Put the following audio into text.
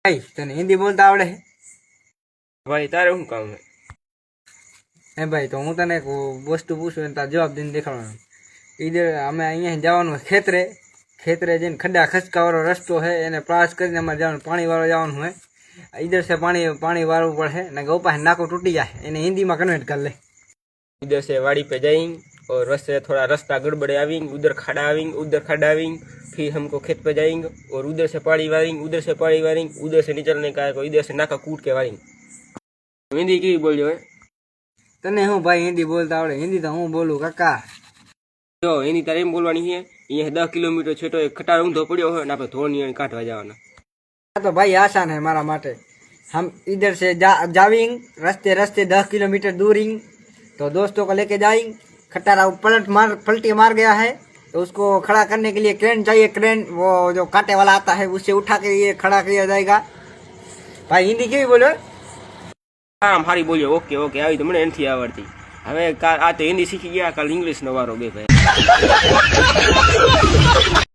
भाई तने हिंदी बोलता आवड़े है? भाई तारे શું કામ હે? ए भाई तो हूँ तने वस्तु पूछूं तार जवाब दीने देखाड़વાનો। इधर अमे अहीं जवानुं खेतरे खेतरे जईने खड्डा खचका वाळो रस्तो है एने पास करीने अमारे जवानुं पाणी वाळो जवानुं है। इधर से पाणी वाळवुं पड़े ने गौ पासे नाको टूटी जाए एने हिंदी में कन्वर्ट कर ले। इधर से वाड़ी पे जाएंगे और रास्ते थोड़ा रास्ता गड़बड़े आवेंगे, उधर खड़ा आवेंगे, उधर खड़ा आवेंगे, फिर हमको खेत पे जाएंगे और उधर से पानी वारेंगे, उधर से पानी वारेंगे, उधर से निचलने का है, इधर से नाका कूट के वारेंगे। हिंदी की बोलियो है? तने हूँ भाई हिंदी बोलता आवड़े? हिंदी तो हूँ बोलूं काका। जो हिंदी तारे एम बोलवानी है। ये 10 किलोमीटर छेटो एक खटार ऊंधो पड़्यो है ने आपणे धोनी काटवा जवाना। तो भाई आसान है मारा माटे। हम इधर से जावेंगे रास्ते रास्ते 10 किलोमीटर दूरिंग तो दोस्तों को लेके जाएंगे। खटारा पलटी मार गया है तो उसको खड़ा करने के लिए क्रेन चाहिए। क्रेन वो जो काटे वाला आता है उससे उठा के ये खड़ा किया जाएगा। भाई हिंदी केवी बोलो? हाँ हमारी बोलियो ओके ओके आई तो मने નથી આવડતી। હવે આ તો હિન્દી શીખી ગયા, કાલ ઇંગ્લિશ નો વારો બે ભાઈ।